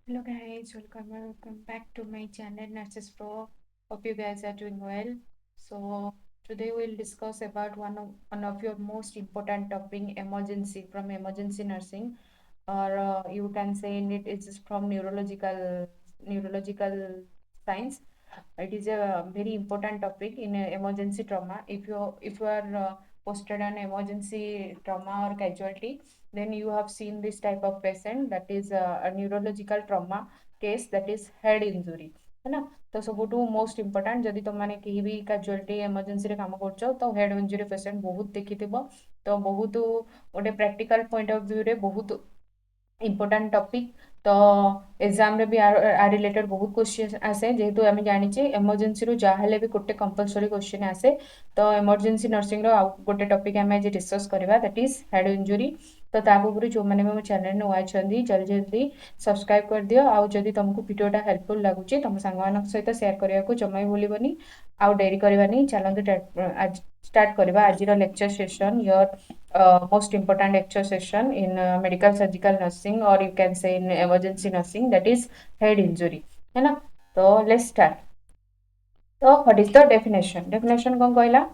Hello guys, welcome back to my channel Nurses Pro. Hope you guys are doing well. So today we'll discuss about one of your most important topic, emergency from emergency nursing, or you can say in it is from neurological science. It is a very important topic in emergency trauma. If you are posted on emergency trauma or casualty, then you have seen this type of patient, that is a neurological trauma case, that is head injury है ना। तो सबुठु most important जदि तुम मैंने कहीं भी casualty emergency रे काम कर तो हेड इंजुरी पेसेंट बहुत देखी तो बहुत गोटे प्रैक्टिकल पॉइंट ऑफ व्यू रे बहुत इम्पोर्टाट टॉपिक। तो एग्जाम रे भी आ रिलेटेड बहुत क्वेश्चन आसे, जेहेतु आम जाने एमरजेंसी रू जहाँ भी गोटे कंपलसरी क्वेश्चन आसे। तो एमरजेंसी नर्सिंग रो गोटे टॉपिक आम आज डिस्कस करवा, दैट इज हेड इंजुरी। तो पूर्व जो मैंने मो चैनल नुआ जल्दी जल्दी सब्सक्राइब कर दियो। आउ जदि तुमको वीडियोटा हेल्पफुल लगुच तुम सांग सहित सेयार करने को जमा भी भूलनी। आउ डेरी करवानी, चलते स्टार्ट करवा आज lecture session, your most important lecture session in medical surgical nursing, or you can say in emergency nursing, that is head injury है ना। तो let's start. तो what is the definition कौन कहला?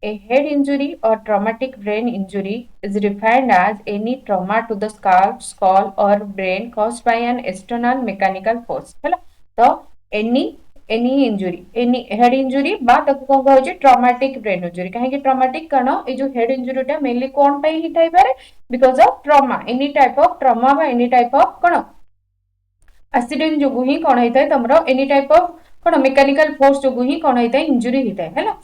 A head injury or traumatic brain injury is defined as any trauma to the scalp, skull or brain caused by an external mechanical force है ना। तो any injury, any head injury बा ताको कोन कहउची traumatic brain injury। काहे कि traumatic कण ए जो head injury टा मेनली कोन पई हि थाई पारे, because of trauma, any type of trauma बा any type of कण एक्सीडेंट जो ही कोन हेतै तमरो एनी टाइप ऑफ कोन मेकानिकल फोर्स जो ही कोन हेतै इंजुरी हेतै है ना।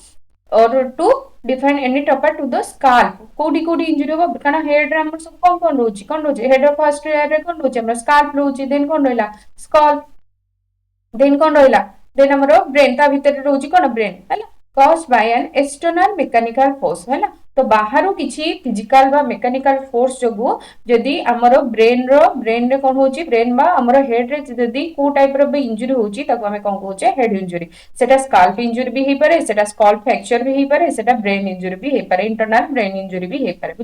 और to define any topper to the scalp, कोडी कोडी इंजुरी हो काना हेड रे हमर सब कोन रोची हेड ऑफ फर्स्ट एयर रे कोन रोची हमर स्काल्प रोची, देन कोन रहला स्कल, देन कोन रहला देन हमर ब्रेन, ता भीतर रोची कोन ब्रेन हैला, caused by an external mechanical force हैला। तो बाहर किसी फिजिकल बा मेकानिकल फोर्स जोगु जदि हमर ब्रेन रे कोन होची, ब्रेन बा हमर हेड रे जदि को टाइप रो इंजुरी होची ताको हमें कोन कहउचे हेड इंजुरी। सेटा स्काल्प इंजुरी भी हे पारे, सेटा स्काल्प फ्रैक्चर भी हे पारे, सेटा ब्रेन इंजुरी भी हे पारे, इंटरनल ब्रेन इंजुरी भी हे पारे।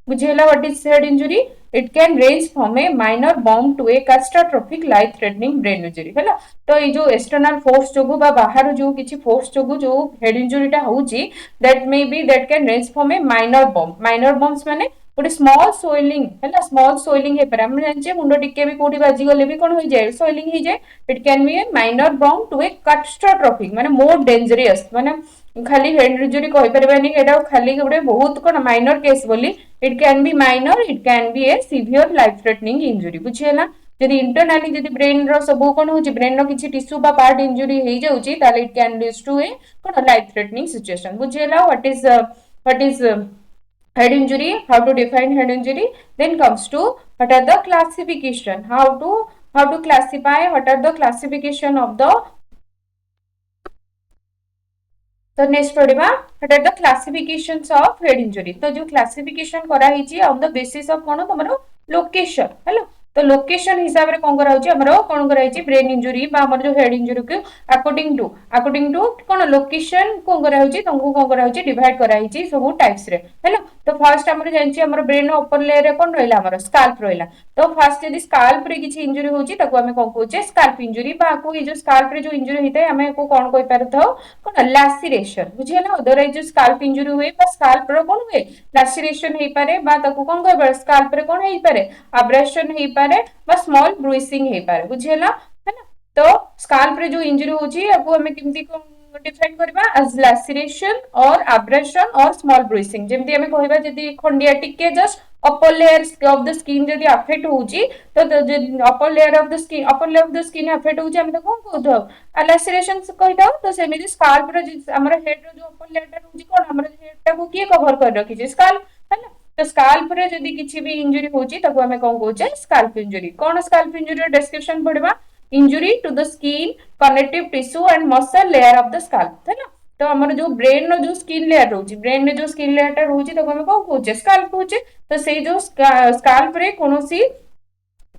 बुझियला what is head injury? It can range from a minor burn to a catastrophic life threatening brain injury है। तो ये जो एक्सटर्नल फोर्स जोगु बा बाहर जो किछि फोर्स जोगु जो हेड इंजुरीटा होउची, that may be that can range from a minor burn. Minor Burns माने गोटे स्मॉल सोइलिंग है, स्मॉल सोइलिंग हे पारे। हम जानचे मुंड टिके भी कोठी बाजी गले भी कोन होई जाय, सोइलिंग ही जाय। It can be a minor burn to a catastrophic माने मोर डेंजरस, माने खाली हेड इंजुरी कहि परबानी एटा खाली गोटे बहुत कोन माइनर केस बोली। It can be minor, it can be a severe life threatening injury. बुझियला जदि इंटरनली जदि ब्रेन रो सब कोन होची, ब्रेन रो किछि टिश्यू बा पार्ट इंजुरी हे जाउची, ताले it can lead to a कोन लाइफ थ्रेटनिंग सिचुएशन। बुझियला what is head injury, how to define head injury. Then comes to what are the classification, how to classify, what are the classification of the। तो next पढ़िबा what are the classifications of head injury. तो जो classification करा हिची on the basis of कोन तमरो location हैलो। तो लोकेशन हिसाब रे कोन करा होची हमरो कोन करा हिची ब्रेन इंजुरी बा हमर जो हेड इंजुरी के अकॉर्डिंग टू कोन लोकेशन कोन करा होची तुमको कोन करा होची डिवाइड करा हिची सब टाइप्स रे हैलो। तो फर्स्ट हमर जानची हमर ब्रेन ऊपर लेयर रे कोन रहला हमर स्काल्प रहला। तो फर्स्ट यदि स्काल्प रे किछि इंजुरी होची ताको हमें कोन कहूचे स्काल्प इंजुरी, बा को ये जो स्काल्प रे जो इंजुरी हिते हमें को कोन कहि परथौ कोन लैसिरेशन। बुझियला अदरवाइज जो स्काल्प इंजुरी हुए बा स्काल्प रो कोन हुए लैसिरेशन हे पारे, बा ताको कोन कहबे स्काल्प रे कोन हे पारे अब्रेशन हे पारे, बा स्मॉल ब्रूइसिंग हे पारे। बुझियला है ना। तो स्काल्प रे जो इंजुरी होची आपको हमें किमती डिफाइन करबा एज लैसिरेशन और अब्रेशन और स्मॉल ब्रूइसिंग। जेमती हमें कहबा जदी खंडिया टिके just upper layer of the skin जदी अफेक्ट होची, तो upper layer of the skin affect होची हम तो कोन कहथौ लैसिरेशन कहि दो। तो सेमिति स्काल्प रो हमर हेड रो जो अपर लेयर टा होची कोन हमर हेड टा को किए कवर कर रखी छै स्काल्प है ना। तो स्काल्प रे जदी किछि भी इंजुरी होची ताको हमें कोन कहूचे स्काल्प इंजुरी। कोन स्काल्प इंजुरी रो डिस्क्रिप्शन पढिबा, injury to the skin, connective tissue and muscle layer of the scalp है ना। तो हमर जो ब्रेन रो जो स्किन लेयर रहउची, ब्रेन रे जो स्किन लेयर टा रहउची ताको हमें कोन कहूचे स्काल्प कहूचे। तो से जो स्काल्प रे कोनोसी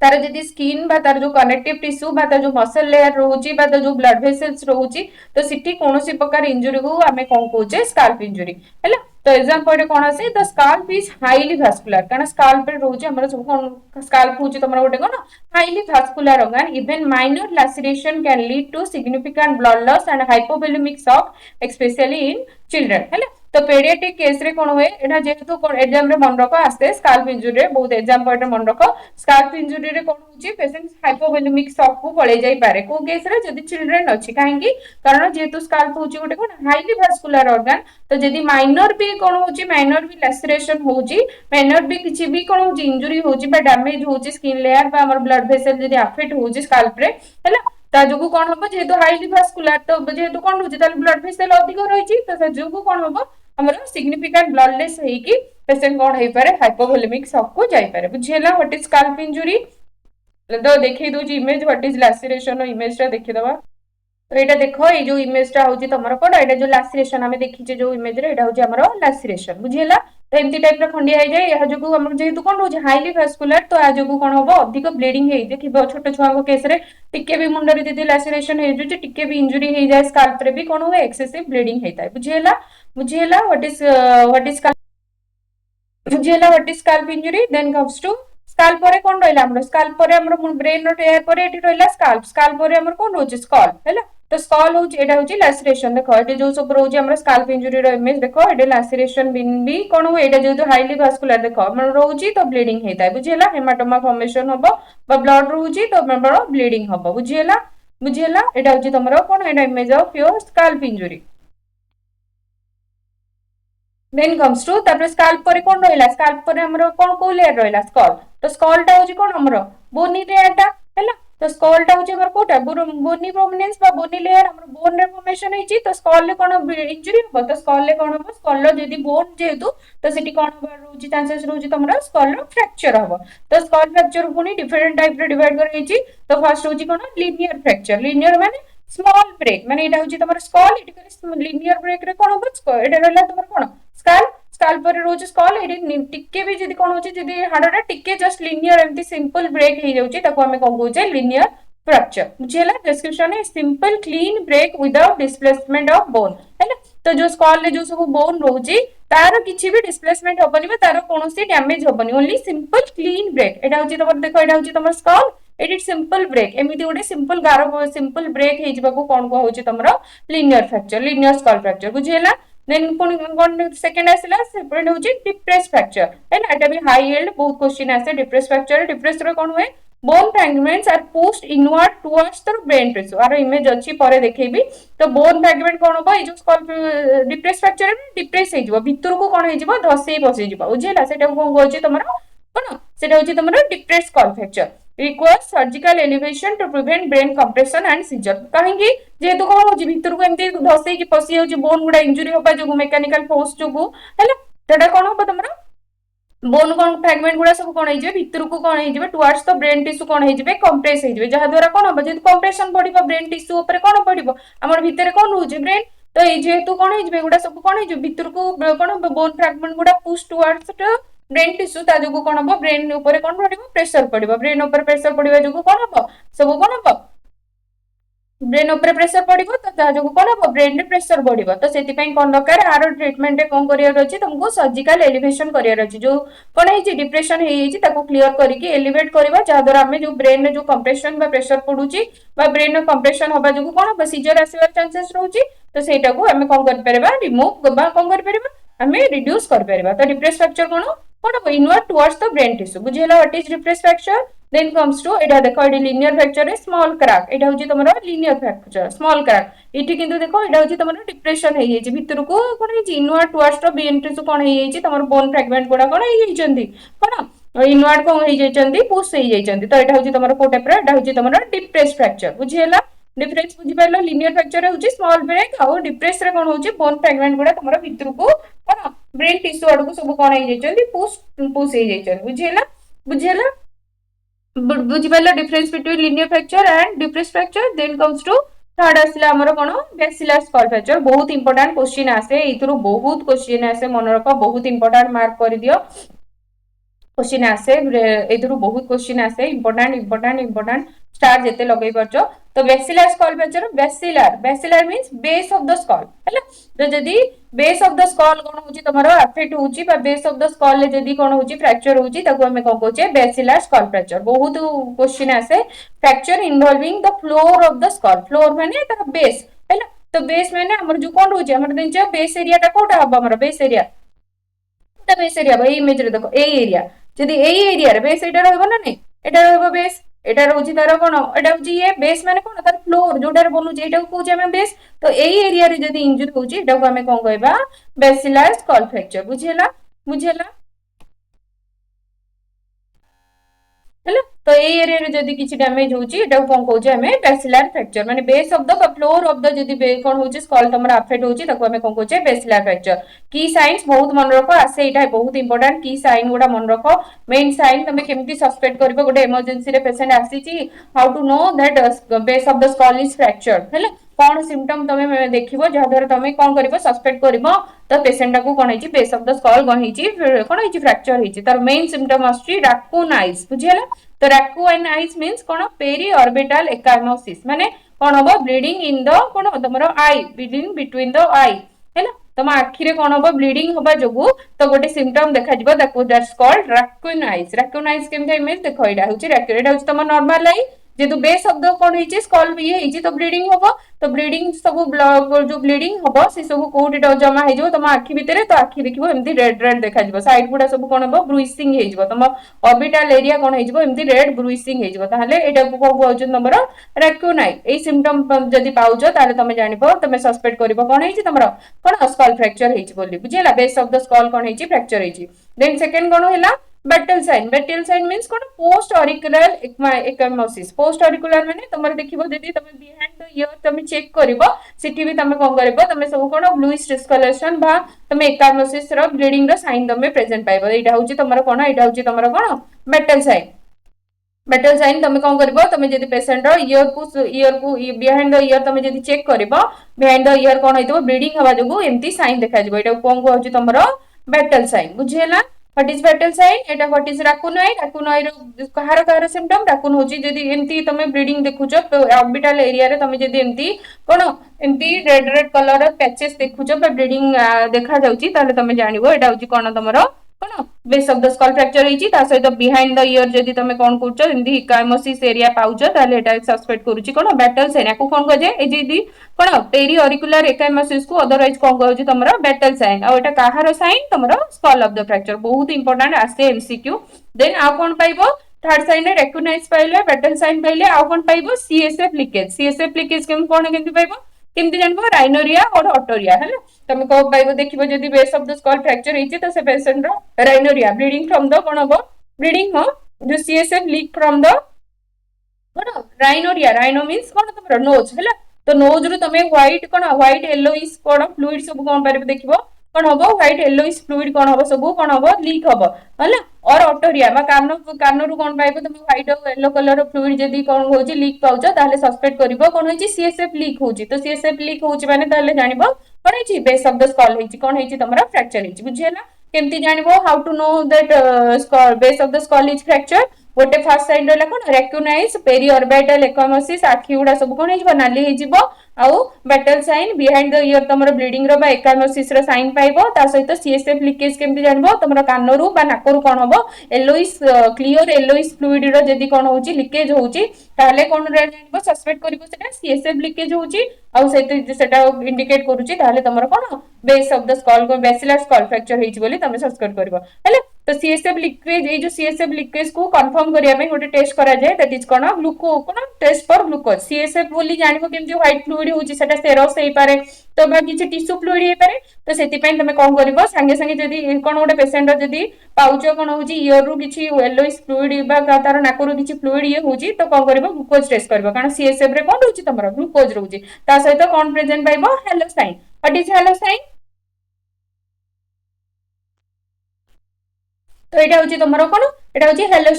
तार जदि स्किन बा तार जो कनेक्टिव टिश्यू बा तार जो मसल लेयर रहउची बा तार जो ब्लड वेसल्स रहउची, तो सिठी कोनोसी प्रकार इंजुरी को हमें कोन कहूचे स्काल्प इंजुरी हैला। तो एग्जाम पॉइंट कौन आसे the scalp is highly vascular कारण स्काल्प रे रोचे हमर सब कोन स्काल्प होची तमरा गोटे कोन highly vascular organ even minor laceration can lead to significant blood loss and hypovolaemic shock especially in children हैला तो पेडियाट्रिक केस रे कोन होए एटा जेतु एग्जाम रे मन रखो आस्ते स्काल्प इंजुरी रे बहुत एग्जाम पॉइंट रे मन रखो स्काल्प इंजुरी रे कोन होची पेशेंट हाइपोवोलेमिक शॉक को पळे जाई पारे को केस रे जदी चिल्ड्रन अछि काहेकि कारण जेतु स्काल्प होची गोटे कोन हाईली भास्कुलर ऑर्गन तो जदी माइनर भी कोन होची माइनर भी लैसरेशन होची माइनर भी किछि भी कोन होची इंजुरी होची बा डैमेज होची स्किन लेयर बा हमर ब्लड वेसल जदी अफेक्ट होची स्काल्प रे हैला ता जोगु कोन हबो जेतु हाईली भास्कुलर तो जेतु कोन होची ताले ब्लड वेसल अधिक रहिची तो से जोगु कोन हबो हमर सिग्निफिकेंट ब्लड लेस हेई कि पेशेंट कोन हेई पारे हाइपोवोलेमिक शॉक को जाई पारे बुझियला व्हाट इज स्काल्प इंजुरी तो देखै दोची image what is laceration image ता देखि दबा तो एटा देखो ये जो इमेज टा होची तमरो कोड एटा जो लैसरेशन हमें देखिचे जो इमेज रे एटा होची हमरो लैसरेशन बुझियला तो एमती टाइप रे खंडिया हे जाय यह जोगु हमर जेतु कोन होची हाईली भास्कुलर तो आ जोगु कोन होबो अधिक ब्लीडिंग हे देखिबो छोट छुआ को केस रे टिके भी मुंडरे जदी लैसरेशन हे जुची टिके भी इंजुरी हे जाय स्काल्प रे भी कोन होए एक्सेसिव ब्लीडिंग हेताय बुझियला व्हाट इज बुझियला what is scalp injury then comes to scalp परे कोन रहला हमर स्काल्प परे हमर ब्रेन रो टेयर परे एटी रहला स्काल्प परे हमर कोन होची स्कल हैला तो स्कल होची एटा होची लैसरेशन देखो एटी जो सब रोची हमर स्काल्प इंजुरी रो इमेज देखो एटी लैसरेशन बिन भी कोन हो एटा जो हाईली भास्कुलर देखो हमर रोची तो ब्लीडिंग हेताय बुझियला हेमाटोमा फॉर्मेशन होबो बा ब्लड रोची तो हमर ब्लीडिंग होबो बुझियला एटा होची तमरो कोन एटा image of your scalp injury then comes to तापर स्काल्प परे कोन रहला स्काल्प परे हमरो कोन को लेयर रहला स्कल तो स्कल टा होची कोन हमरो बोनी लेयर टा हैला तो स्कल टा होची हमर कोटा बोनी प्रोमिनेंस बा बोनी लेयर हमर बोन रे फॉर्मेशन हेची तो स्कल ले कोन इंजुरी हो तो स्कल ले कोन हो स्कल लो जदी बोन जेतु तो सेठी कोन रहउची चांसेस रहउची तमरा स्कल रो फ्रैक्चर हो तो स्कल फ्रैक्चर पुनी डिफरेंट टाइप रे डिवाइड कर हेची तो फर्स्ट होची कोन लीनियर फ्रैक्चर लीनियर माने स्मॉल ब्रेक माने एटा होची तमर स्कल एटी करे लीनियर ब्रेक रे कोन हो एटा रहला तमर कोन स्काल्प पर रोज स्कल एटी टिके भी जदी कोन होची जदी हाडटा टिके जस्ट लीनियर एमती सिंपल ब्रेक हे जाउची ताको हमें कोन कहूचे लीनियर फ्रैक्चर बुझियला डिस्क्रिप्शन है simple clean break without displacement of bone हैला तो जो स्कल ले जो सब बोन रोची तार किछि भी डिस्प्लेसमेंट होबनी बा तार कोनोसी डैमेज होबनी ओनली सिंपल क्लीन ब्रेक एटा होची तमर देखो एटा होची तमर स्कल एटी सिंपल ब्रेक एमिति गोटे सिंपल गारो सिंपल ब्रेक हे जिबाको कोन को होची तमरो linear fracture linear skull fracture बुझियला देन कोन सेकंड आसिला सेपरेट होची डिप्रेस फ्रैक्चर एंड एटा भी हाई यील्ड बहुत क्वेश्चन आसे डिप्रेस फ्रैक्चर डिप्रेस रो कोन होए bone fragments are pushed inward towards the brain tissue आरो इमेज अछि परे देखैबी तो बोन फ्रैगमेंट कोन होबो ए जो स्कल डिप्रेस फ्रैक्चर डिप्रेस हे जिवो भितर को कोन हे जिवो धसई बसई जिवो बुझिला सेटा कोन होची तमरो कोन सेटा होची तमरो depress skull fracture requires surgical elevation to prevent brain compression and seizure काहेकि जेतु कोन होची भितर को एमती धसई कि पसी होची बोन गुडा इंजुरी होबा जो मेकानिकल फोर्स जोगु हैला तेडा कोन होबा तमरो बोन कोन फ्रैगमेंट गुडा सब कोन हेजिबे भितर को कोन हेजिबे टुवर्ड्स द ब्रेन टिश्यू कोन हेजिबे कंप्रेस हेजिबे जहा द्वारा कोन होबा जेतु कंप्रेशन पडिबो ब्रेन टिश्यू ऊपर कोन पडिबो हमर भितर कोन होची ब्रेन तो ए जेतु कोन हेजिबे गुडा सब कोन हेजिबे भितर को कोन बोन फ्रैगमेंट गुडा push towards the brain tissue ता जोगु कोन होबो ब्रेन ऊपर कोन पडिबो प्रेशर पडिबो ब्रेन ऊपर प्रेशर पडिबा जोगु कोन होबो सब कोन होबो ब्रेन ऊपर प्रेशर पडिबो तो ता जोगु कोन होबो ब्रेन रे प्रेशर बढ़िबो तो सेति पई कोन दरकार आरो ट्रीटमेंट रे कोन करियर अछि तुमको सर्जिकल एलिवेशन करियर अछि जो कोन हेछि डिप्रेशन हेछि ताको क्लियर करी कि एलिवेट करबा जा द्वारा हमें जो ब्रेन रे जो कंप्रेशन बा प्रेशर पडुची बा ब्रेन रे कंप्रेशन होबा जोगु कोन होबो सीजर आसीबा चांसेस रहउची तो सेटा को हमें कोन कर परबा रिमूव बा कोन कर परबा हमें रिड्यूस कर परबा तो डिप्रेस फ्रैक्चर कोन inward towards the brain tissue बुझियला what is depress fracture then comes to एटा देखो एडी लीनियर फ्रैक्चर है स्मॉल क्रैक एटा होची तमरो लीनियर फ्रैक्चर स्मॉल क्रैक इठी किंतु देखो एटा होची तमरो डिप्रेशन हे जेछि भितर को कोन हेछि inward towards the brain tissue कोन हे जेछि तमरो बोन फ्रैगमेंट गुडा कोन हे जेछंती कोन इनवर्ड कोन हे जेछंती पुश हे जेछंती तो एटा होची तमरो कोटे पर एटा होची तमरो डिप्रेस फ्रैक्चर बुझियला डिफरेंस बुझि पाइलो लीनियर फ्रैक्चर होची स्मॉल ब्रेक आ डिप्रेस रे कोन होची बोन फ्रैगमेंट गुडा तमरो भितर को कोन ब्रेन टिश्यू अडको सब कोन हे जेछंती पुश हे जेछंती बुझियला बुझि पाइलो difference between linear fracture and depress fracture then comes to third आसला हमर कोन बेसिलर स्कल फ्रैक्चर बहुत इंपोर्टेंट क्वेश्चन आसे इथुरु बहुत क्वेश्चन आसे मन रखो बहुत इंपोर्टेंट मार्क कर दियो क्वेश्चन आसे एथुरु बहुत क्वेश्चन आसे इंपोर्टेंट स्टार जेते लगै परछो तो basilar skull fracture basilar means base of the school हैला तो जदी बेस ऑफ द स्कल कोन होची तमरो अफेक्ट होची बा बेस ऑफ द स्कल ले जदी कोन होची फ्रैक्चर होची ताको हमें कोन कहचे बेसिलर स्कल फ्रैक्चर बहुत क्वेश्चन आसे fracture involving the floor of the school floor माने तार बेस हैला तो बेस माने हमर जो कोन होची हमर देंचे बेस एरिया ता कोटा हबो हमर बेस एरिया बेस एरिया भाई इमेज रे देखो ए एरिया जदी ए एरिया रे बेस एटा रहबो ना नहीं एटा रहबो बेस एटा रहउची तार कोन एटा होची ये बेस माने कोन तार फ्लोर जोटा रे बनउची एटा को कहउची हम बेस तो ए एरिया रे जदी इंजरी होउची एटा को हमें कोन कहबा बेसिलर स्कल फ्रैक्चर बुझियला बुझियला हैला तो ए एरिया रे जदी किछि डैमेज होउची एटा को कोन कहउची हमें बेसिलर फ्रैक्चर माने base of the floor of the जदी बे कोन होउची स्कल तमरा अफेक्ट होउची ताको हमें कोन कहउची बेसिलर फ्रैक्चर की साइंस बहुत मन रखो आसे एटा बहुत इंपोर्टेंट की साइन गुडा मन रखो मेन साइन तमे केमती सस्पेक्ट करबो गोटे इमरजेंसी रे पेशेंट आसीची how to know that base of the skull is fractured हैला कौन सिम्पटम तमे देखिबो जहा द्वारा तमे कोन करबो सस्पेक्ट करबो तो पेशेंट को कोन हेची बेस ऑफ द स्कल कोन हेची फ्रैक्चर हेची तार मेन सिम्पटम आछी रैकून आईज बुझियला तो रैकून आईज मींस कोन पेरी ऑर्बिटल एकाइमोसिस माने कोन हबो ब्लीडिंग इन द कोन तमरो eye bleeding between the eye हैला तम आखि रे कोन हबो ब्लीडिंग होबा जोगु तो गोटे सिम्पटम देखा जिवो दैट्स कॉल्ड रैकून आईज केमते इमेज देखो एटा होची रैकून एटा होची तम नॉर्मल आई जेतु बेस ऑफ द कोन हेची स्कल ये हेची तो ब्लीडिंग होबो तो ब्लीडिंग सब जो ब्लीडिंग होबो से सब कोठी जमा हे जो तम आखि भितरे तो आखि देखिबो एमती रेड रेड देखा जिवो साइड गुडा सब कोन हबो ब्रूइसिंग हे जिवो तम ऑर्बिटल एरिया कोन हे जिवो एमती रेड ब्रूइसिंग हे जिवो ताहले एटा को कहउछन तमरो रैकूनाई एई सिम्पटम जदी पाउजो ताहले तमे जानिबो तमे सस्पेक्ट करिवो कोन हेची तमरो कोन स्कल फ्रैक्चर हेची बोली बुझियला बेस ऑफ द स्कल कोन हेची फ्रैक्चर हेची देन सेकंड कोन हैला बैटल साइन मींस कोन post auricular ecchymosis post auricular माने तमर देखिबो जदी तमे बिहाइंड द ईयर तमे चेक करिवो सिटी भी तमे कोन करबो तमे सब कोन ब्लूइश डिस्कलरेशन बा तमे एकाइमोसिस रो ब्लीडिंग रो साइन तमे प्रेजेंट पाइबो एटा होची तमरो कोन एटा होची तमरो कोन बैटल साइन तमे कोन करबो तमे जदी पेशेंट रो ईयर को बिहाइंड द ईयर तमे जदी चेक करबो बिहाइंड द ईयर कोन होइतो ब्लीडिंग हवा जोगु एम्ति साइन देखा जिवो एटा कोन को होची तमरो बैटल साइन बुझियला व्हाट इज बैटल साइन एटा व्हाट इज रैकूनाई रो कहार सिम्पटम रैकून होची जदी एम्ति तमे ब्लीडिंग देखुचो ऑर्बिटल एरिया रे तमे जदी एम्ति कोन एम्ति रेड रेड कलर रो पैचेस देखुचो बा ब्लीडिंग देखा जाउची ताले तमे जानिबो एटा होची कोन तमरो कोन base of the skull fracture हेची ता सहित बिहाइंड द ईयर जदी तमे कोन करचो एम्ति एकाइमोसिस एरिया पाउचो ताले एटा सस्पेक्ट करूची कोन बैटल साइन याको कोन कजे ए जदी कोन पेरी ऑरिकुलर एकाइमोसिस को अदरवाइज कोन कहउची तमरो बैटल साइन आ एटा कहार साइन तमरो स्कल ऑफ द फ्रैक्चर बहुत इंपोर्टेंट आसे एमसीक्यू देन आ कोन पाइबो थर्ड साइन रे रेकग्नाइज पाइले बैटल साइन पाइले आ कोन पाइबो सीएसएफ लीकेज कोन केमति पाइबो केमति जानबो राइनोरिया और ऑटोरिया हैला तमे को पाइबो देखिबो जदी base of the skull fracture हेची तो से पेशेंट रो राइनोरिया ब्लीडिंग फ्रॉम द कोन हबो ब्लीडिंग हो जो सीएसएफ लीक फ्रॉम द कोन राइनोरिया राइनो मींस कोन तमरो नोज हैला तो नोज रु तमे व्हाइट येलोइश कोन फ्लूइड सब कोन पारिबो देखिबो कोन हबो व्हाइट येलोइश फ्लूइड कोन हबो सब कोन हबो लीक हबो हैला और ऑटोरिया बा कान रु कोन पाइबो तमे व्हाइट और येलो कलर फ्लूइड जदी कोन होची लीक पाउचो ताले सस्पेक्ट करिवो कोन होची सीएसएफ लीक होची तो सीएसएफ लीक होची माने ताले जानिबो कोन हेची बेस ऑफ द स्कल हेची कोन हेची तमरा फ्रैक्चर हेची बुझियला केमती जानिबो how to know that base of the skull is fracture गोटे फर्स्ट साइड रहला कोन रैकूनाइज पेरी ऑर्बिटल एकाइमोसिस आखि उडा सब कोन हेजिबो नाली हेजिबो आउ battle sign behind the ear तमरो ब्लीडिंग रो बा एकाइमोसिस रो साइन पाइबो ता सहित सीएसएफ लीकेज केमति जानबो तमरो कानरू बा नाकरू कोन हबो येलोइश क्लियर येलोइश फ्लूइड रो जदी कोन होची लीकेज होची ताले कोन रे जानबो सस्पेक्ट करिवो सेटा सीएसएफ लीकेज होची आउ सहित सेटा इंडिकेट करूची ताले तमरो कोन बेस ऑफ द स्कल को बेसिलर स्कल फ्रैक्चर हेची बोली तमे सस्पेक्ट करिवो हैले तो सीएसएफ लीकेज ए जो सीएसएफ लीकेज को कंफर्म करिया में गोटे टेस्ट करा जाय दैट इज कोन ग्लूको कोन टेस्ट फॉर ग्लूकोज सीएसएफ बोली जानिबो केम जो व्हाइट फ्लूइड होची सेटा सेरस हेई पारे तो बा किछि टिश्यू फ्लूइड हेई पारे तो सेति पई तमे कोन करिवो संगे संगे जदी कोन गोटे पेशेंट जदी पाउचो कोन होची ईयर रु किछि येलोइश फ्लूइड बा तार नाकरू किछि फ्लूइड ये होची तो कोन करिवो ग्लूकोज टेस्ट करिवो कारण सीएसएफ रे कोन होची तमरो ग्लूकोज रहउची ता सहित कोन प्रेजेंट पाइबो halo sign what is halo sign तो एटा होची तमरो कोन एटा होची हेलो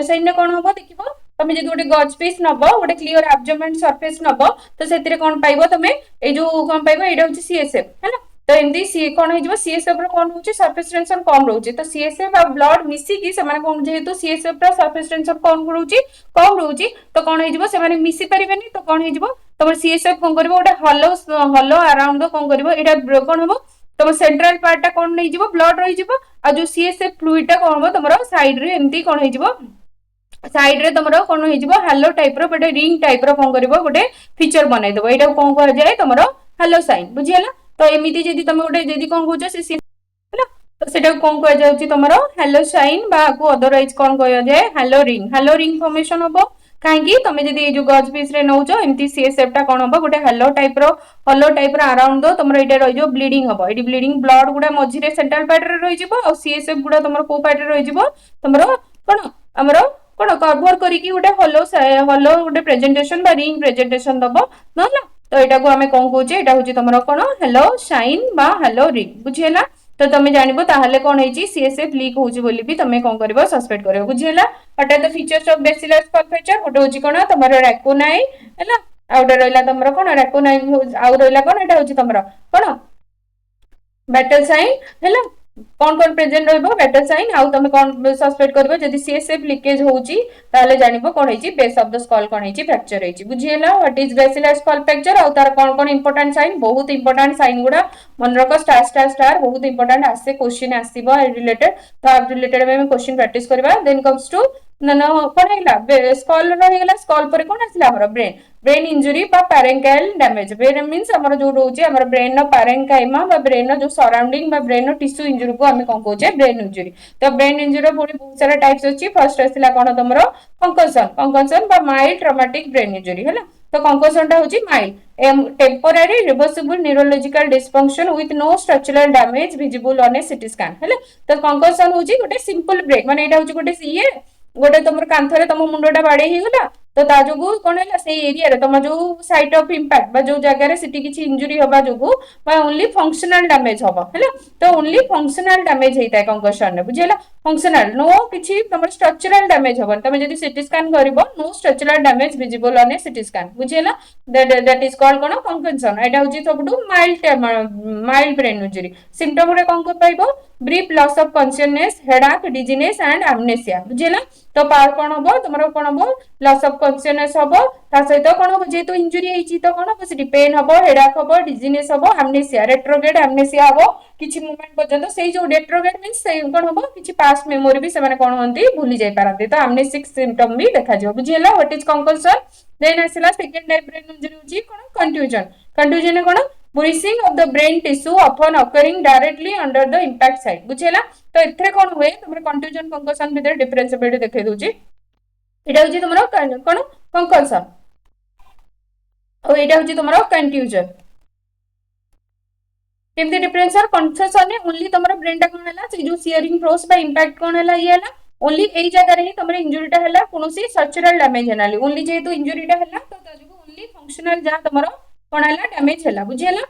साइन ने कोन हबो देखिबो तमे जदी गोटे गज पीस नबो गोटे क्लियर एब्डोमेन सरफेस नबो तो सेतिरे कोन पाइबो तमे ए जो कोन पाइबो एटा होची सीएसएफ हैला तो एमती सी कौन हो सीएसएफ रो कौन होची सरफेस टेंशन कम रहउची तो सीएसएफ और ब्लड मिसी की से माने कौन जेहेतु सीएसएफ रो सरफेस टेंशन कम रहउची तो कौन हो से माने मिसी परिबेनी तो कौन हो तमर सीएसएफ कौन करबो ओटा हलो हलो अराउंड कौन करबो एटा कौन होबो तुम सेंट्रल पार्टा कौन नहीं जीवो ब्लड रही जीवो आ जो सीएसएफ फ्लूइड कौन होबो तुमरो साइड रे एमती कौन हो जीवो साइड रे तुमरो कौन हो जीवो हेलो टाइप रो गोटे रिंग टाइप रो कौन करबो गोटे फीचर बनाई देबो एटा कौन कह जाय तुमरो हेलो साइन बुझियला तो एमिति जदी तुम गोटे जदी कौन कहउछ से ହେଲା तो सेटा कौन कह जाउची तुमरो हेलो साइन बा को अदरवाइज कौन कह जाय हेलो रिंग फॉर्मेशन होबो काहेकि तुम जदी जो गज पीस रे नउछ एमती सीएसएफ टा कौन होबो गोटे हेलो टाइप रो अराउंड दो तुमरो एटा रहि जो ब्लीडिंग होबो एटी ब्लीडिंग ब्लड गुडा मझी रे सेंट्रल पार्ट रे रहि जिवो और सीएसएफ गुडा तुमरो को पार्ट रे रहि जिवो तुमरो कोन हमरो कोन कवर करिकी गोटे हलो गोटे प्रेजेंटेशन बा रिंग प्रेजेंटेशन दबो न तो एटा को हमें कौन कहउचे एटा होची तुमरो कोन हेलो साइन बा हेलो रिंग बुझियला तो तुम जानबो ताहले कौन हेची सीएसएफ लीक होची बोली भी तुम कौन करबो सस्पेक्ट करबो बुझियला अटा the features of bacillus prefecture गोटे होची कोन तुमरो रैकोनाई हैला आउटे रहला तुमरो कोन रैकोनाई आउ रहला कोन एटा होची तुमरो कोन बैटल साइन हैला कौन कौन प्रेजेंट रहबो बैटल साइन आउ तुम कौन सस्पेक्ट करबो जदी सीएसएफ लीकेज होची ताले जानिबो कौन हेची बेस ऑफ द स्कल कौन हेची फ्रैक्चर हेची बुझियला what is basilar skull fracture आउ तार कौन कौन इंपोर्टेंट साइन बहुत इंपोर्टेंट साइन गुडा मन रखो स्टार स्टार स्टार बहुत इंपोर्टेंट आसे क्वेश्चन आसीबो रिलेटेड तो आप रिलेटेड में क्वेश्चन प्रैक्टिस करबा देन कम्स टू ना ना कौन हैला स्कल रहिगला स्कल पर कौन आसिला हमर ब्रेन इंजुरी बा पैरेंकाइल डैमेज ब्रेन मींस हमर जो रोचे हमर ब्रेन नो पैरेंकाइमा बा ब्रेन नो जो सराउंडिंग बा ब्रेन नो टिश्यू इंजुरी को हमें कौन कहउचे ब्रेन इंजुरी तो ब्रेन इंजुरी पुणी बहुत सारा टाइप्स अछि फर्स्ट आसिला कौन तमरो कंकशन बा माइल्ड ट्रॉमेटिक ब्रेन इंजुरी हैला तो कंकशन टा होची mild temporary reversible neurological dysfunction with no structural damage visible on a CT scan हैला तो कंकशन होची गोटे सिंपल ब्रेक माने एटा होची गोटे ये गोटे तुम कांथरे तुम मुंडा बाड़े हिगला तो ता जोगु कोन हैला से एरिया रे तुम जो साइट ऑफ इंपैक्ट बा जो जगह रे सिटी किछि इंजुरी होबा जोगु बा ओनली फंक्शनल डैमेज होबा हैला तो ओनली फंक्शनल डैमेज हेता है कंकशन रे बुझियला फंक्शनल नो किछि तुम स्ट्रक्चरल डैमेज होबा तुम जदी सीटी स्कैन करिवो no structural damage visible on a CT scan बुझियला दैट इज कॉल्ड कोन कंकशन एटा होची सबटू माइल्ड ब्रेन इंजुरी सिम्पटम रे कोन को पाइबो brief loss of consciousness headache dizziness and amnesia बुझियला तो पार कौन हम तुम कौन हम लॉस ऑफ कॉन्शियसनेस हम सहित कौन हम जेहेतु इंजुरी होती तो कौन हम सी पेन हम हेडाक हम डिजीनेस हम एमनेसिया रेट्रोग्रेड एमनेसिया हम किसी मोमेंट पर्यंत से जो रेट्रोग्रेड मीन्स कौन हम किसी पास्ट मेमोरी भी से कौन होती भूली जाई पारती तो एमनेसिक सिम्पटम भी देखा बुझीला व्हाट इज कंकशन देन आसला सेकंड टाइप ब्रेन इंजुरी होची कौन कंट्यूजन कौन bruising of the brain tissue often occurring directly under the impact site बुझेला तो एथरे कोन हुए तुमरे कंट्यूजन कंकशन भीतर डिफरेंशिएबिलिटी देखै दोची एटा होची तुमरो कोन कंकशन और एटा होची तुमरो कंट्यूजन केमते डिफरेंशियल कंकशन ने ओनली तुमरो ब्रेन टा कोन हला से जो शियरिंग फोर्स बा इंपैक्ट कोन हला ये हला ओनली एई जगह रे ही तुमरे इंजुरी टा हला कोनोसी स्ट्रक्चरल डैमेज हनाली ओनली जेतु इंजुरी टा हला तो ताजु ओनली फंक्शनल जा तुमरो कोन हला डैमेज हला बुझेला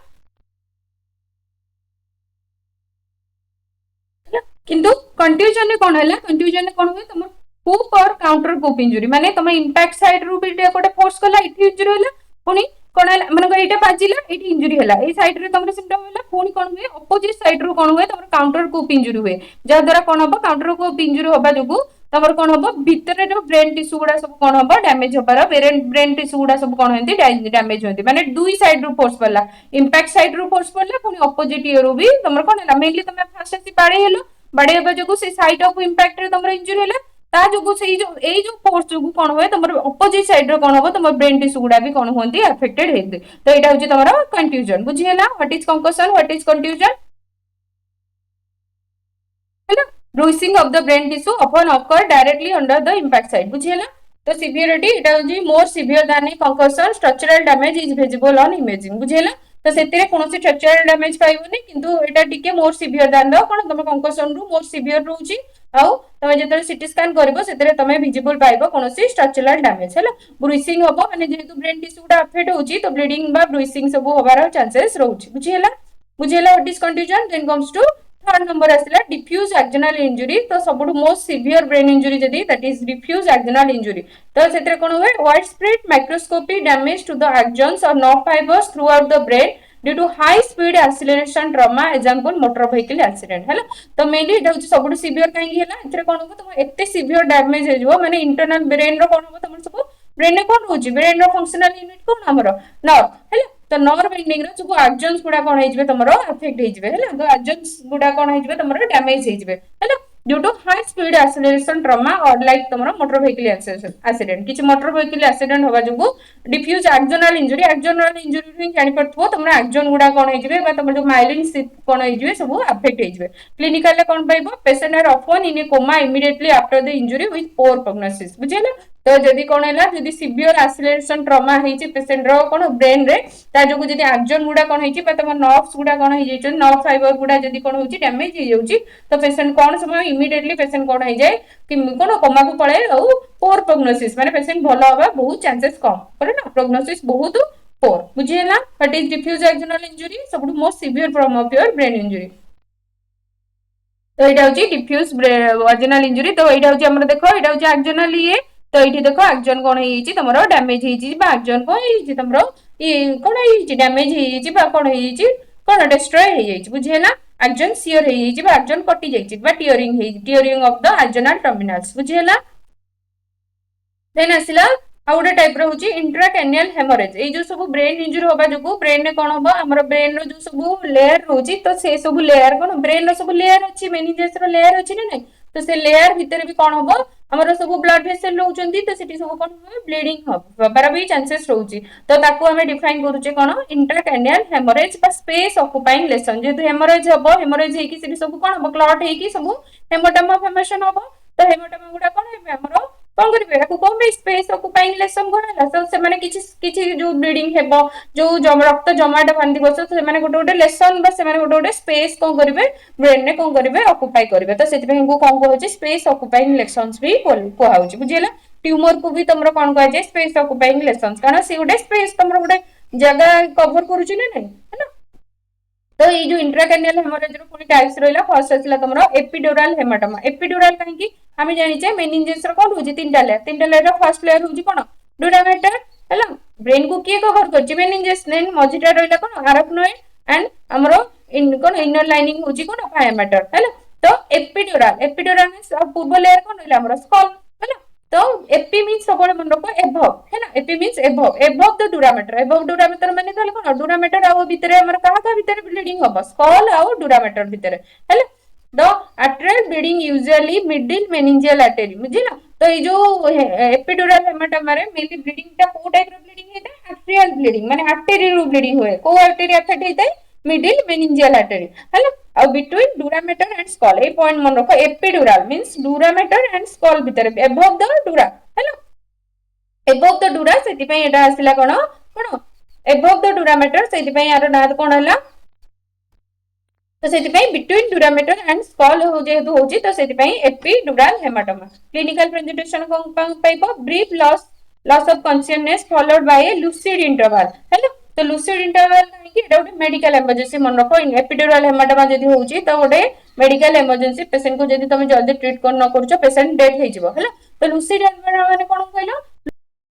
किंतु कंट्यूजन ने कोन हला कंट्यूजन ने कोन होय तुम कूप और काउंटर कूप इंजुरी माने तुम इंपैक्ट साइड रू भी गोटे फोर्स कला इठी इंजुरी हला पुनी कोन हला माने एटा बाजिला एठी इंजुरी हला ए साइड रे तुमरे सिम्पटम हला पुनी कोन हुए अपोजिट साइड रू कोन हुए तुम काउंटर कूप इंजुरी हुए जा द्वारा कोन हो काउंटर कूप इंजुरी होबा जोगु तमर कोन हो भीतर जो ब्रेन टिश्यू गुडा सब कोन हो डैमेज होबार ब्रेन टिश्यू गुडा सब कोन होंती डैमेज होंती माने दुई साइड रू फोर्स पड़ला इंपैक्ट साइड रू फोर्स पड़ला पुनी अपोजिट इयर रू भी तमर कोन हला मेनली तुम फास्ट आसी बाडे हेलो बाडे होबा जोगु से साइड ऑफ इंपैक्ट रे तमर इंजुरी हला ता जोगु से जो ए जो फोर्स जोगु कोन होय तमर अपोजिट साइड रे कोन हो तमर ब्रेन टिश्यू गुडा भी कोन होंती अफेक्टेड हेते तो एटा होची तमर कंफ्यूजन बुझी हला what is concussion what is confusion है bruising of the brain tissue often occur directly under the impact site बुझियला तो severity इटा होजी more severe than a concussion structural damage is visible on imaging बुझियला तो सेतिरे कोनोसी structural damage पाइबोनी किंतु एटा टिके more severe than the cone तम concussion रू more severe रहउची आउ तमे जेतरे सीटी स्कैन करबो सेतिरे तमे विजिबल पाइबो कोनोसी structural damage हैला bruising होबो माने जेतु ब्रेन टिश्यू टा अफेक्ट होची तो ब्लीडिंग बा bruising सब होबार चांसेस रहउची बुझियला what is confusion then comes to third number आसिला डिफ्यूज एक्सनल इंजुरी तो सबुठु मोस्ट सिवियर ब्रेन इंजुरी जदी that is diffuse axonal injury तो सेतरे कोन होय widespread microscopic damage to the axons और nerve fibres throughout the brain due to high speed acceleration trauma example motor vehicle accident है तो mainly एटा होची सबुठ severe काहे हैला एथरे कोन हो तुम एते सीवियर डैमेज हे जो माने इंटरनल ब्रेन रो कोन हो तुम सब ब्रेन रे कोन होची ब्रेन रो फंक्शनल यूनिट कोन हमरो नर्व हैला तो नर्व एंडिंग रो सब एक्सन्स गुडा कोन हे जबे तमरो अफेक्ट हे जबे हैला तो एक्सन्स गुडा कोन हे जबे तमरो डैमेज हे जबे हैला due to high speed acceleration trauma और लाइक तमरो मोटर व्हीकल एक्सीडेंट किछि मोटर व्हीकल एक्सीडेंट होबा जंगु डिफ्यूज एक्सोनल इंजुरी जानि पड़थबो तमरा एक्सन गुडा कोन हे जबे बा तमरो जो माइलिन सिप कोन हे जबे सब अफेक्ट हे जबे क्लिनिकल ले कोन पाइबो patient are often in a coma immediately after the injury with poor prognosis बुझिला तो जदि कोन हैला जदि सिवियर एक्सीलरेशन ट्रमा हेछि पेशेंट रो कोन ब्रेन रे ता जोगु जदि एक्सन गुडा कोन हेछि बा तम नर्व्स गुडा कोन हे जैछ नर्व फाइबर गुडा जदि कोन होछि डैमेज हे जाउछि तो पेशेंट कोन समय इमीडिएटली पेशेंट कोन हे जाय कि कोन कोमा को पळे और पोर प्रोग्नोसिस माने पेशेंट भलो होबा बहुत चांसेस कम करे ना प्रोग्नोसिस बहुत पोर बुझिला what is diffuse axonal injury सबटु most severe form of your brain injury तो एटा होची डिफ्यूज एक्सोनल इंजुरी तो एटा होची हमर देखो एटा होची एक्सोनल ये तो ये देखो एक्सन कौन है तुम डैमेज एक्सन कौन तुम ये कौन है डैमेज कौन है कौन डिस्ट्रॉय बुझेगा एक्सन सियर एक्सन कटि जाइए tearing of the axonal terminals बुझेगा देन आसला आ गोटे टाइप रोचे इंट्राक्रैनियल हेमोरेज ये जो सब ब्रेन इंजुरी होगा जो ब्रेन में कौन हम आम ब्रेन जो सब लेयर रोचे तो से सब लेयर कौन ब्रेन सब लेयर अच्छी मेनिंजेस लेयर अच्छी ना तो से लेयर भितर भी कौन हम आमर सब ब्लड वेसल रोचंती तो सेठी सब कौन ब्लीडिंग हबार भी चांसेस रोचे तो ताको हमें डिफाइन करूचे कौन इंट्राक्रैनियल हेमोरेज बा स्पेस ऑक्युपाइंग लेसन जेतु हेमोरेज हबो हेमोरेज हेकी सेठी सब कौन हम क्लॉट हेकी सब हेमोटोमा फॉर्मेशन हबो तो हेमोटोमा गुडा कौन हेबे हमरो कौन करिवे याकू कौन बे स्पेस ऑक्युपाइंग लेसन कौन हला तो से माने किछि किछि जो ब्लीडिंग हेबो जो रक्त जमाट बांधी बस से माने गोटे गोटे लेसन बा से माने गोटे गोटे स्पेस कौन करिवे ब्रेन ने कौन करिवे ऑक्युपाई करिवे तो सेति को कौन कहउछि स्पेस ऑक्युपाइंग लेसन्स भी कहउछि बुझिला ट्यूमर को भी तमरो कौन कहै छै स्पेस ऑक्युपाइंग लेसन्स कारण से गोटे स्पेस तमरो गोटे जगह कवर करूछि नै है ना तो ये जो इंट्राक्रैनियल हेमोरेज रो पुनी टाइप्स रहला फर्स्ट आसला तमरो एपिड्यूरल हेमाटोमा एपिड्यूरल काहे कि हमें जानि छै मेनिंजेस रो कोन होछि तीनटा लेयर रो फर्स्ट लेयर होछि कोन ड्यूरामेटर हैला ब्रेन को के कवर करछि मेनिंजेस देन मझिटा रहला कोन आराक्नोइड एंड हमरो कोन इनर लाइनिंग होछि कोन फायमेटर हैला तो एपिड्यूरल मींस पूर्व लेयर कोन रहला हमरो स्कल हैला तो एपी मींस सबले मन रखो एबव है ना एपी मींस एबव द डुरामेटर माने ताले कोन डुरामेटर आ भितरे हमर कहा भितरे ब्लीडिंग होबो स्कल आ डुरामेटर भितरे हैला the arterial bleeding usually middle meningeal artery बुझिला तो ये जो एपिड्यूरल हेमाटोमा रे मेनली ब्लीडिंग ता को टाइप रो ब्लीडिंग हेता आर्टेरियल ब्लीडिंग माने आर्टरी रो ब्लीडिंग होय को आर्टरी अफेक्ट हेता मिडिल मेनिंजियल आर्टरी हैला और between dura mater and skull a point मन रखो epidural means dura mater and skull भितर अबव द डुरा हैला अबव द डुरा सेति पई एटा आसिला कोन अबव द डुरामेटर सेति पई यार ना कोन हला तो सेति पई बिटवीन डुरामेटर एंड स्कल हो जेतु होची तो सेति पई एपिड्यूरल हेमाटोमा क्लिनिकल प्रेजेंटेशन कोन पाइबो brief loss of consciousness followed by a lucid interval हैला तो लूसिड इंटरवल कि एटा गोटे मेडिकल इमरजेंसी मन रखो एपिड्यूरल हेमाटोमा जदी होची तो गोटे मेडिकल इमरजेंसी पेशेंट को जदी तुम जल्दी ट्रीट कर न करछो पेशेंट डेथ हे जिवो हैला तो लूसिड इंटरवल माने कोन कहलो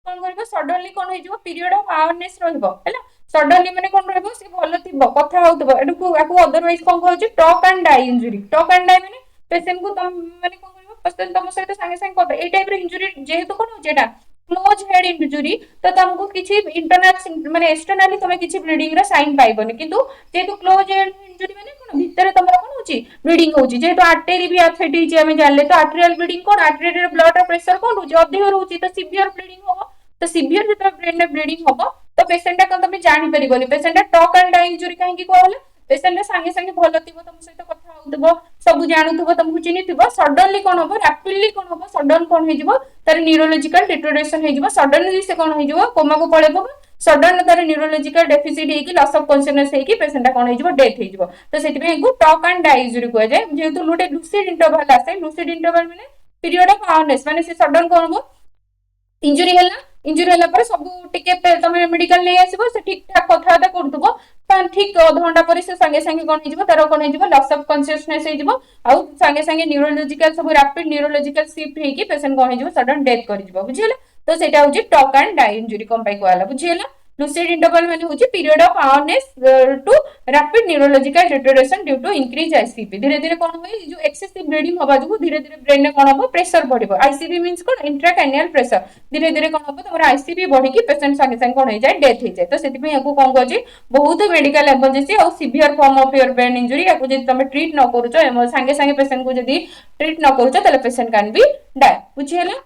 कोन करबो सडनली कोन हे जिवो पीरियड ऑफ अवेयरनेस रहइबो हैला सडनली माने कोन रहइबो से भलो थिबो कथा होतबो एडु आकु अदरवाइज कोन कहउची talk and die injury talk and die माने पेशेंट को तुम माने कोन करबो पेशेंट तुम सहित संगे संगे कथा ए टाइप रो इंजुरी जेहेतु कोन होची एटा क्लोज हेड इंजुरी तो तुमको किछि इंटरनल माने एक्सटर्नली तुम किछि ब्लीडिंग रा साइन पाइबोनी किंतु जेतु क्लोज हेड इंजुरी माने कोन भितर तमरा कोन होची ब्लीडिंग होची जेतु आर्टरी भी अफेक्ट होची हमें जानले तो आर्टेरियल ब्लीडिंग कोन आर्टरी रे ब्लड रा प्रेशर कोन होची अधिक होची तो सिवियर ब्लीडिंग होबो तो सिवियर जेतु ब्रेन रे ब्लीडिंग होबो तो पेशेंट का तुम जानि परिबोनी patient talk and die injury काहे की कहले पेशेंट संगे संगे भलो थिबो तुम सहित कथा होतबो सब जानुथबो तुमको चिनिथबो सडनली कोन होबो रैपिडली कोन होबो सडन कोन हे जिवो तार न्यूरोलॉजिकल डिटोरेशन हे जिवो सडनली से कोन हे जिवो कोमा को पळेबो सडन तार न्यूरोलॉजिकल डेफिसिट हे की लॉस ऑफ कॉन्शियसनेस हे की पेशेंट कोन हे जिवो डेथ हे जिवो तो सेति पे को टॉक एंड डाई इंजुरी को जाय जेतु लुटे लूसिड इंटरवल आसे लूसिड इंटरवल माने पीरियड ऑफ अवेयरनेस माने से सडन कोन होबो इंजुरी होला पर सब टिके तमे मेडिकल ले आसीबो से ठीक ठाक कथा ता करथबो ठीक आधा घंटा पर से संगे संगे कोन हिजबो तारो कोन हिजबो लॉस ऑफ कॉन्शियसनेस हिजबो आ संगे संगे न्यूरोलॉजिकल सब रैपिड न्यूरोलॉजिकल शिफ्ट हेकी पेशेंट कोन हिजबो सडन डेथ कर हिजबो बुझियला तो सेटा होची टॉक एंड डाई इंजुरी कोन पाई कहला बुझियला लुसिड इंटरवल माने होची period of awareness to rapid neurological deterioration due to increase ICP धीरे धीरे कोन होय जो एक्सेसिव ब्लीडिंग होबा जो धीरे धीरे ब्रेन में कोन हो प्रेशर बढ़िबो आईसीपी मींस कोन इंट्राक्रैनियल प्रेशर धीरे धीरे कोन हो तमरा आईसीपी बढ़ी की पेशेंट संगे संगे कोन हो जाय डेथ हो जाय तो सेति पे याकू कोन कहजी बहुत मेडिकल इमरजेंसी और severe form of your brain injury याकू जदि तमे ट्रीट न करूचो संगे संगे पेशेंट को जदि ट्रीट न करूचो तले पेशेंट कैन बी डाई बुझियला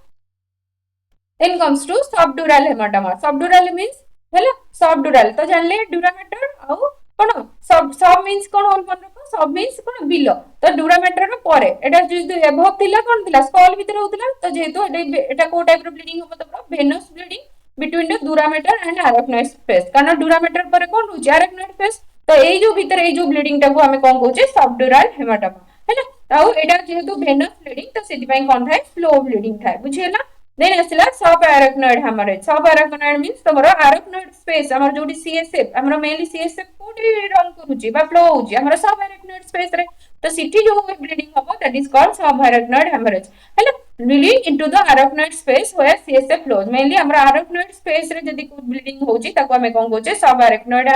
then comes to subdural hematoma subdural means हैला subdural तो जानले ड्यूरामेटर आउ कोन सब मींस कोन होल मन रखो सब मींस कोन बिलो तो ड्यूरामेटर रो परे एटा जो एबव थिला कोन थिला स्कल भीतर होतला तो जेहेतु एटा को टाइप रो ब्लीडिंग हो तो venous bleeding between the dura mater and arachnoid space कारण ड्यूरामेटर परे कोन होची अरेक्नॉइड स्पेस तो एई जो भीतर एई जो ब्लीडिंग टाको हमें कोन कहूचे सबड्यूरल हेमाटोमा हैला ताऊ एटा जेहेतु वेनस ब्लीडिंग तो सेति पई कोन थाए फ्लो ब्लीडिंग थाए बुझियला then asila subarachnoid hemorrhage subarachnoid means tomoro arachnoid space amar jodi csf amar mainly csf कोठी रन करूची बा फ्लो होची हमर subarachnoid space रे तो सिटी जो ब्लीडिंग होबो that is called subarachnoid hemorrhage हैला bleeding into the arachnoid space where csf flows mainly हमर arachnoid space रे जदी ब्लीडिंग होची ताको हमें कोन कहूचे subarachnoid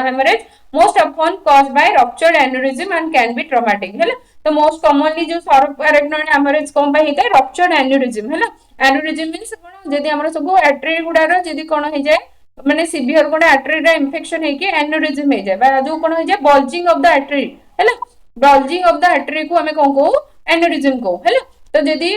hemorrhage most often caused by ruptured aneurysm and can be traumatic हैला तो मोस्ट कॉमनली जो subarachnoid hemorrhage कोन बा हेता ruptured aneurysm हैला एनुरिज्म मींस कोन जदी हमर सब आर्टरी गुडार जदी कोन हो जाय माने सीवियर कोन आर्टरी रा इंफेक्शन हे के एनुरिज्म हे जाय बा जो कोन हो जाय बल्जिंग ऑफ द आर्टरी हैला बल्जिंग ऑफ द आर्टरी को हमें कोन को एनुरिज्म को हैला तो जदी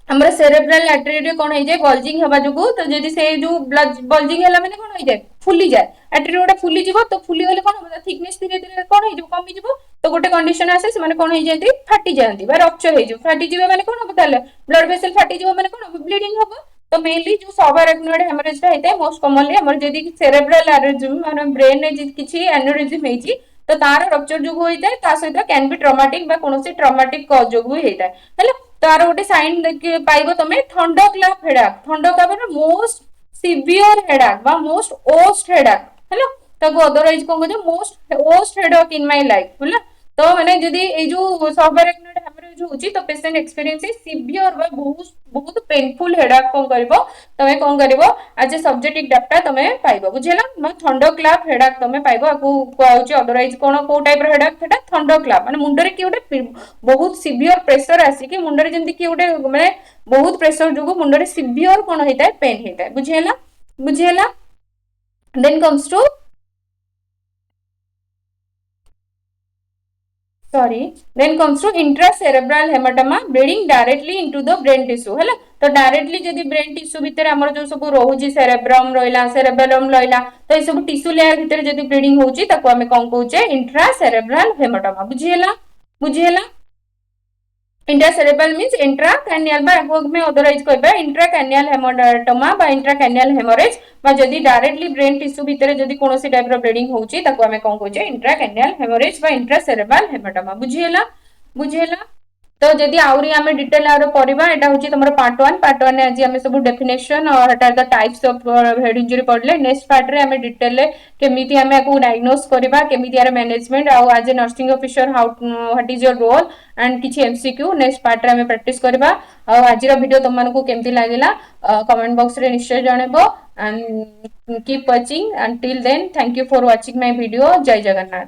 हमर सेरेब्रल आर्टरी रे कोन हो जाय बल्जिंग हबा जगो तो जदी से जो बल्जिंग हला माने कोन हो जाय फुली जाय आर्टरी गोटा फुली जीवो तो फुली गले कोन हो थिकनेस धीरे धीरे कोन हो जो कमी जीवो तो गोटे कंडीशन आसे से माने कोन हो जाय फाटी जांती बा रप्चर हे जो फाटी जीवे माने कोन हो ताले ब्लड वेसल फाटी जीवो माने कोन हो ब्लीडिंग हो तो मेनली जो subarachnoid hemorrhage ता हेते मोस्ट कॉमनली हमर जदी सेरेब्रल एनेरिज्म माने ब्रेन ने जे किछि एनेरिज्म हेची तो तार रप्चर जो होइता ता सहित कैन बी ट्रॉमेटिक बा कोनोसी ट्रॉमेटिक कॉज जो होइता हैला तार गोटे साइन देख पाइबो तमे थंडोक्लाप हेडाक थंडोक्लाप मोस्ट सिवियर हेडाक बा मोस्ट ओस्ट हेडाक हैला ताको अदरवाइज कोन कहजो most worst headache in my life हैला तो माने जदी ए जो subarachnoid hemorrhage होची तो पेशेंट एक्सपीरियंस सिवियर बा बहुत बहुत पेनफुल हेडाक कोन करबो तमे कोन करबो आज सब्जेक्टिव डाटा तमे पाइबो बुझिला म थंडोक्लाप हेडाक तमे पाइबो आकु कहउची अदरवाइज कोन को टाइप रो हेडाक हेटा थंडोक्लाप माने मुंडरे की ओटे बहुत सिवियर प्रेशर आसी कि मुंडरे जेंति की ओटे माने बहुत प्रेशर जोगो मुंडरे सिवियर कोन हेता पेन हेता बुझिला then comes to then comes to intracerebral hematoma bleeding directly into the brain tissue हैला तो डायरेक्टली जदी ब्रेन टिश्यू भीतर हमर जो सब रोहुजी सेरेब्रम रोइला सेरेबेलम रोइला तो ए सब टिश्यू लेयर भीतर जदी ब्लीडिंग होची ताको हमें कोन कहूचे इंट्रासेरेब्रल हेमाटोमा बुझियला इंट्रासेरेब्रल मींस इंट्राक्रैनियल बा एगो में अदरवाइज कहबा इंट्राक्रैनियल हेमाटोमा बा इंट्राक्रैनियल हेमोरेज बा जदी डायरेक्टली ब्रेन टिश्यू भीतर जदी कोनोसी टाइप रो ब्लीडिंग होची ताको हमें कोन कहूचे इंट्राक्रैनियल हेमोरेज बा इंट्रासेरेब्रल हेमाटोमा बुझियला तो जदी आउरी हमें डिटेल आरो परिबा एटा होची तमरो पार्ट 1 ने आज हमें सब डेफिनेशन और हटा the types of head injury पडले नेक्स्ट पार्ट रे हमें डिटेल ले केमिति हमें को डायग्नोस करबा केमिति यार मैनेजमेंट आ आज a nursing officer how what is your role and किछि एमसीक्यू नेक्स्ट पार्ट रे हमें प्रैक्टिस करबा आ आज रो वीडियो तमन को केमिति लागिला कमेंट बॉक्स रे निश्चय जणेबो and keep watching until then thank you for watching my video जय जगन्नाथ।